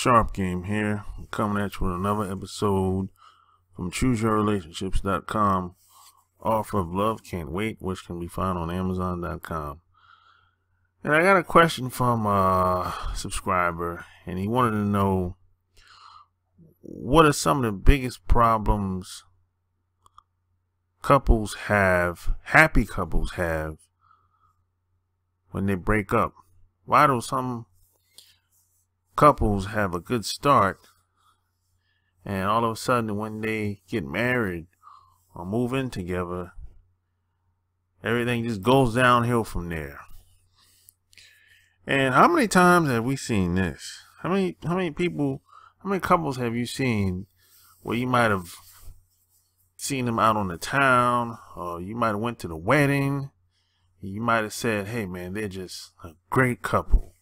Sharp Game here. I'm coming at you with another episode from ChooseYourRelationships.com. Offer of Love Can't Wait, which can be found on Amazon.com. And I got a question from a subscriber, and he wanted to know what are some of the biggest problems couples have, happy couples have, when they break up. Why do some couples have a good start and all of a sudden when they get married or move in together, everything just goes downhill from there? And how many times have we seen this? How many couples have you seen where you might have seen them out on the town, or you might have went to the wedding, you might have said, hey man, they're just a great couple.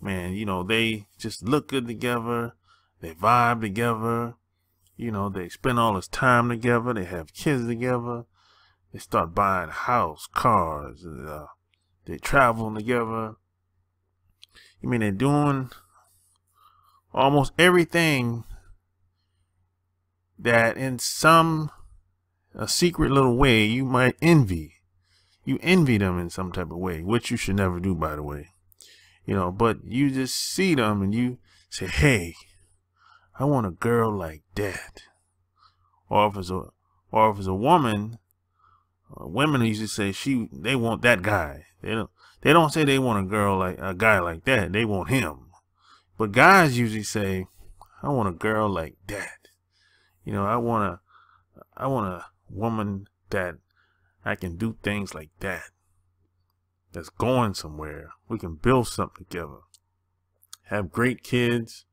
Man, you know, they just look good together. They vibe together. You know, they spend all this time together. They have kids together. They start buying house, cars. They travel together. You mean they're doing almost everything that in a secret little way you might envy. You envy them in some type of way, which you should never do, by the way. You know, but you just see them and you say, hey, I want a girl like that. Or if it's a woman, women usually say they want that guy. They don't say they want a guy like that. They want him. But guys usually say, I want a girl like that. You know, I want a woman that I can do things like that. That's going somewhere. We can build something together. Have great kids.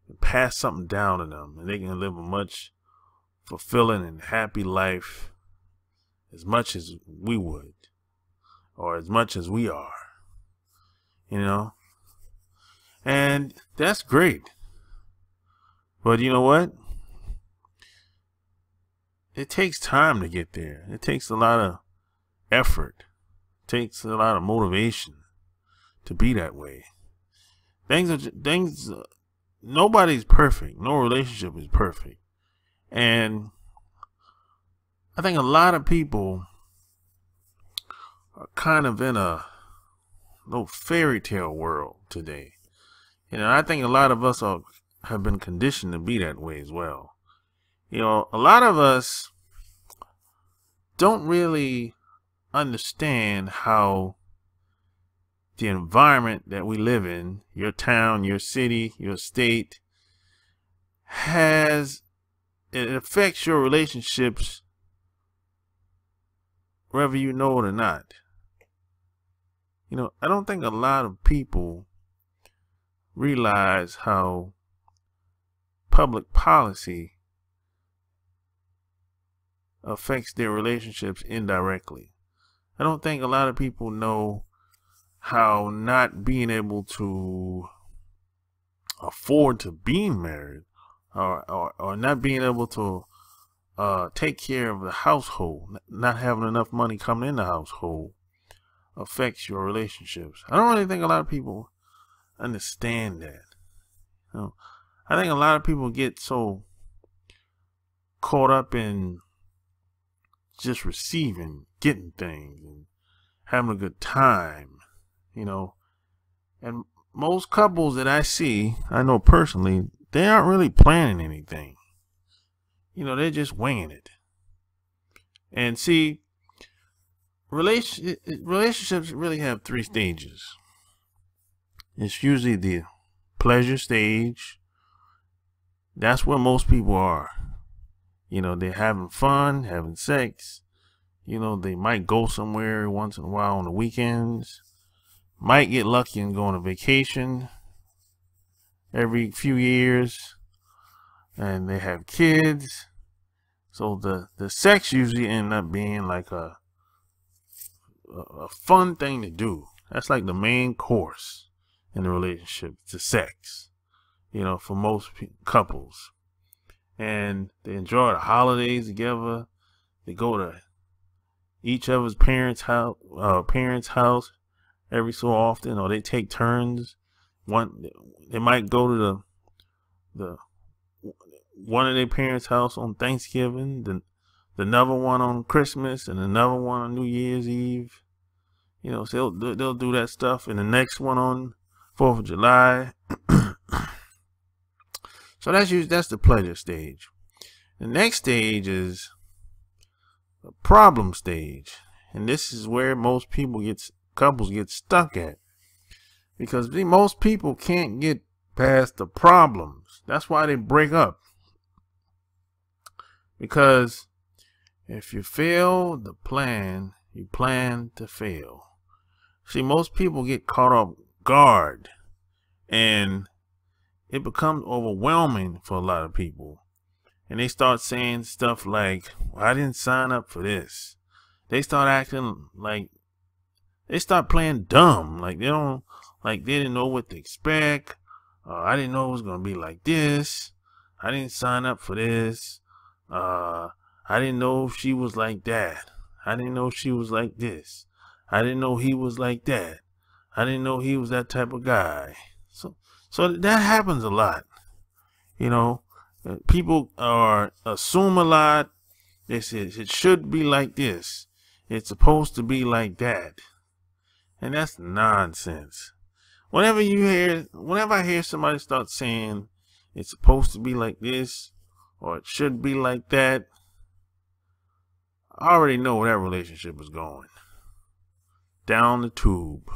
And pass something down to them. And they can live a much fulfilling and happy life as much as we would. Or as much as we are. You know? And that's great. But you know what? It takes time to get there. It takes a lot of effort. Takes a lot of motivation to be that way. Nobody's perfect. No relationship is perfect. And I think a lot of people are kind of in a little fairy tale world today. You know, I think a lot of us have been conditioned to be that way as well. You know, a lot of us don't really understand how the environment that we live in, your town, your city, your state, it affects your relationships whether you know it or not. You know, I don't think a lot of people realize how public policy affects their relationships indirectly. I don't think a lot of people know how not being able to afford to be married or not being able to take care of the household, not having enough money coming in the household, affects your relationships. I don't really think a lot of people understand that. You know, I think a lot of people get so caught up in just receiving, getting things, and having a good time, you know. And most couples that I see, I know personally, they aren't really planning anything. You know, they're just winging it. And see, relationships really have three stages. It's usually the pleasure stage. That's where most people are. You know, they're having fun, having sex. You know, they might go somewhere once in a while on the weekends. Might get lucky and go on a vacation every few years. And they have kids. So the sex usually ends up being like a fun thing to do. That's like the main course in the relationship, the sex. You know, for most couples. And they enjoy the holidays together. They go to each other's parents' house every so often, or they take turns. They might go to the one of their parents' house on Thanksgiving, the another one on Christmas, and another one on New Year's Eve. You know, so they'll do that stuff, and the next one on 4th of July. So that's the pleasure stage. The next stage is the problem stage, and this is where most couples get stuck at, because most people can't get past the problems. That's why they break up. Because if you fail the plan, you plan to fail. See, most people get caught off guard, and it becomes overwhelming for a lot of people. And they start saying stuff like, well, I didn't sign up for this. They start acting like, they start playing dumb. Like they didn't know what to expect. I didn't know it was going to be like this. I didn't sign up for this. I didn't know she was like that. I didn't know she was like this. I didn't know he was like that. I didn't know he was that type of guy. So that happens a lot. You know, people assume a lot. They say it should be like this. It's supposed to be like that. And that's nonsense. Whenever I hear somebody start saying it's supposed to be like this or it should be like that, I already know where that relationship is going. Down the tube.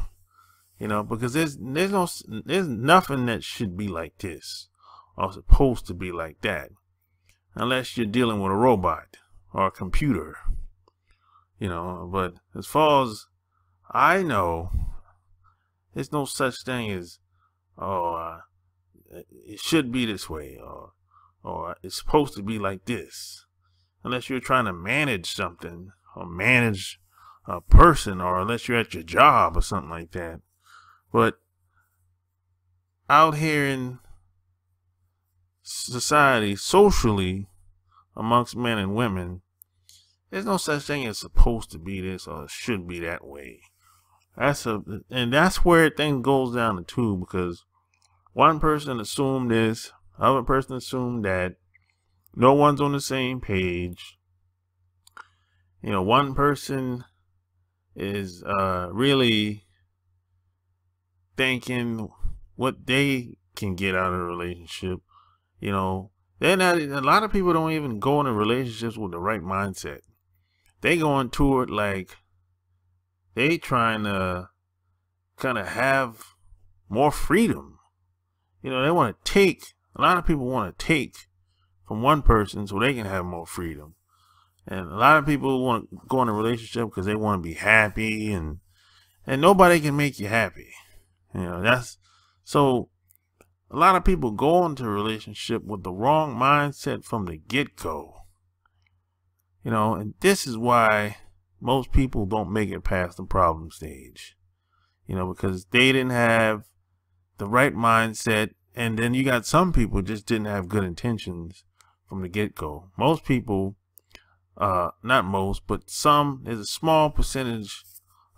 You know, because there's nothing that should be like this or supposed to be like that, unless you're dealing with a robot or a computer. You know, but as far as I know, there's no such thing as, it should be this way, or it's supposed to be like this, unless you're trying to manage something or manage a person, or unless you're at your job or something like that. But out here in society, socially, amongst men and women, there's no such thing as supposed to be this or should be that way. And that's where things goes down the tube, because one person assumed this, other person assumed that. No one's on the same page. You know, one person is really thinking what they can get out of a relationship. You know, a lot of people don't even go into relationships with the right mindset. They go into it like they trying to kind of have more freedom. You know, a lot of people want to take from one person so they can have more freedom. And a lot of people want to go in a relationship because they want to be happy, and nobody can make you happy. You know, so a lot of people go into a relationship with the wrong mindset from the get-go. You know, and this is why most people don't make it past the problem stage. You know, because they didn't have the right mindset, and then you got some people just didn't have good intentions from the get-go. Most people, not most, but some, there's a small percentage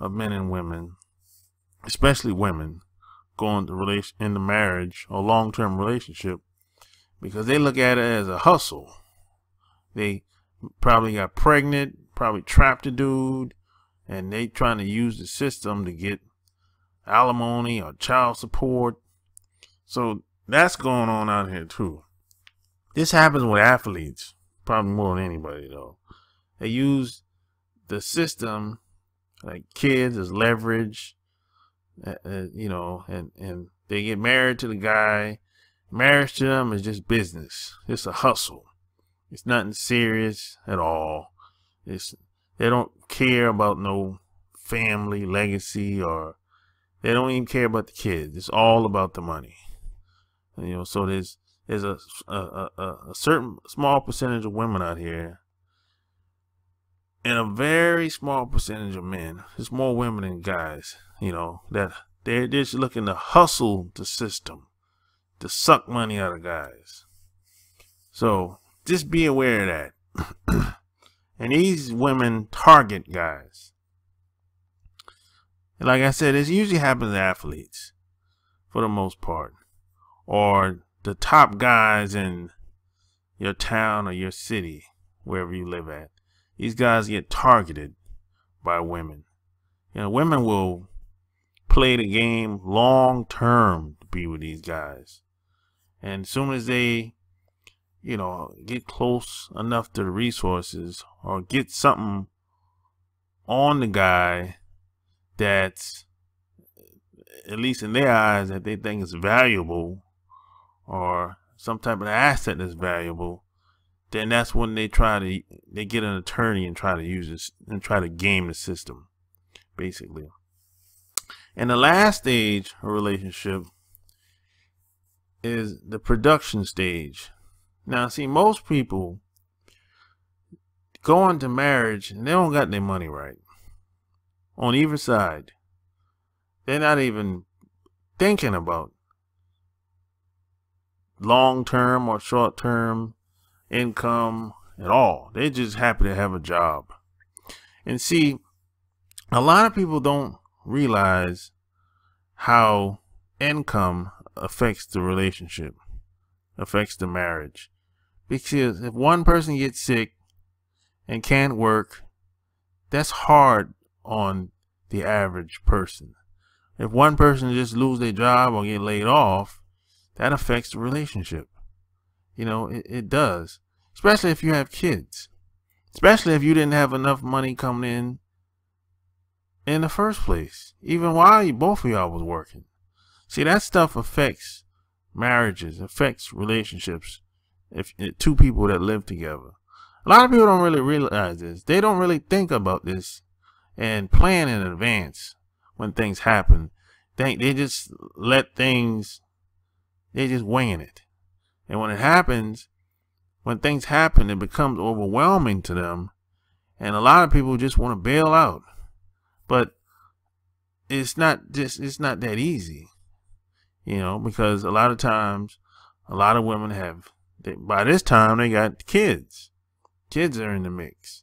of men and women, especially women, go into marriage or long-term relationship because they look at it as a hustle. They probably got pregnant, probably trapped a dude, and they trying to use the system to get alimony or child support. So that's going on out here too. This happens with athletes, probably more than anybody though. They use the system, like kids, as leverage. You know, and they get married to the guy. Marriage to them is just business. It's a hustle. It's nothing serious at all. They don't care about no family legacy, or they don't even care about the kids. It's all about the money. You know, so there's a certain small percentage of women out here, and a very small percentage of men. There's more women than guys, you know, that they're just looking to hustle the system, to suck money out of guys. So just be aware of that. And these women target guys. And like I said, it usually happens to athletes for the most part, or the top guys in your town or your city, wherever you live at. These guys get targeted by women. Women will play the game long term to be with these guys. And as soon as they, get close enough to the resources or get something on the guy that's, at least in their eyes, that they think is valuable, or some type of asset that's valuable, then that's when they get an attorney and try to use this and try to game the system, basically. And the last stage of relationship is the production stage. Now, see, most people go into marriage and they don't got their money right on either side. They're not even thinking about long-term or short-term income at all. They're just happy to have a job. And see, a lot of people don't realize how income affects the relationship, affects the marriage. Because if one person gets sick and can't work, that's hard on the average person. If one person just lose their job or get laid off, that affects the relationship. It does. Especially if you have kids. Especially if you didn't have enough money coming in the first place. Even while both of y'all was working. See, that stuff affects marriages, affects relationships. If two people that live together. A lot of people don't really realize this. They don't really think about this and plan in advance when things happen. They just let things, they just winging it. And when it happens, when things happen, it becomes overwhelming to them. And a lot of people just want to bail out. But it's not that easy. Because a lot of times, a lot of women by this time, they got kids. Kids are in the mix.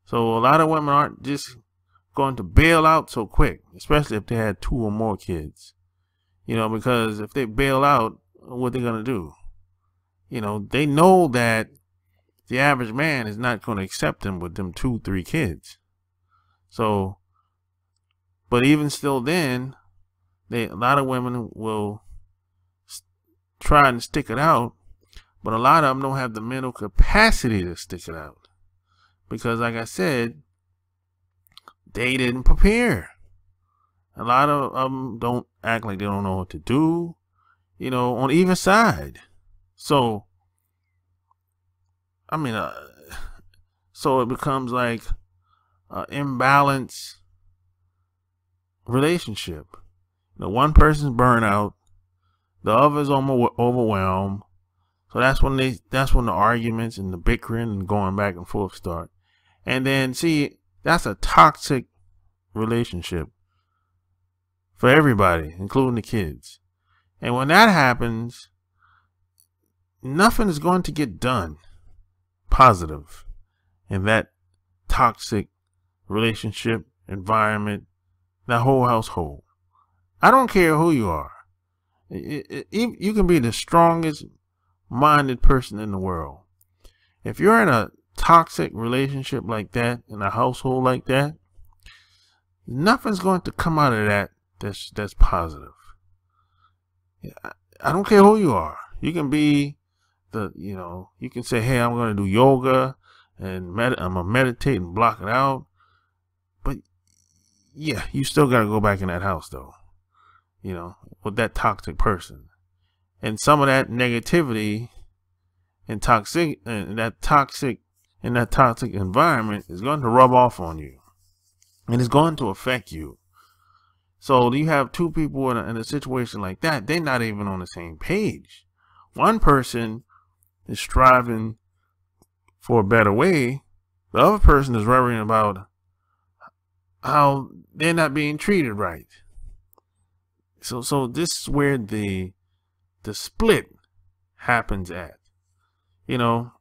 So a lot of women aren't just going to bail out so quick, especially if they had 2 or more kids. Because if they bail out, what they're going to do? They know that the average man is not going to accept them with them 2, 3 kids. So, but even still then, a lot of women will try and stick it out. But a lot of them don't have the mental capacity to stick it out. Because like I said, they didn't prepare. A lot of them don't act like they don't know what to do, on either side. So, so it becomes like an imbalanced relationship. One person's burnt out, the other's overwhelmed. So that's when the arguments and the bickering and going back and forth start. And then, see, that's a toxic relationship for everybody, including the kids. And when that happens, nothing is going to get done positive in that toxic relationship, environment, that whole household. I don't care who you are. You can be the strongest minded person in the world. If you're in a toxic relationship like that, in a household like that, nothing's going to come out of that that's positive. I don't care who you are. You can be you can say, hey, I'm going to do yoga and I'm going to meditate and block it out. But yeah, you still got to go back in that house though, with that toxic person. And some of that negativity and that toxic environment is going to rub off on you, and it's going to affect you. So you have 2 people in a situation like that. They're not even on the same page. One person is striving for a better way. The other person is worrying about how they're not being treated right. So this is where the split happens at, and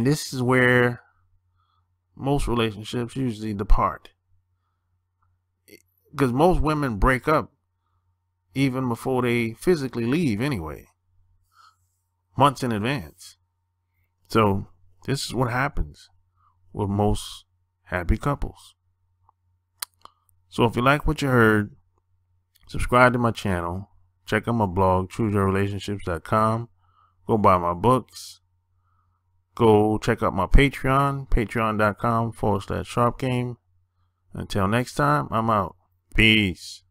this is where most relationships usually depart, because most women break up even before they physically leave anyway. months in advance. So this is what happens with most happy couples. So if you like what you heard, subscribe to my channel. Check out my blog, chooseyourrelationships.com. Go buy my books. Go check out my Patreon, patreon.com/sharpgame. Until next time, I'm out. Peace.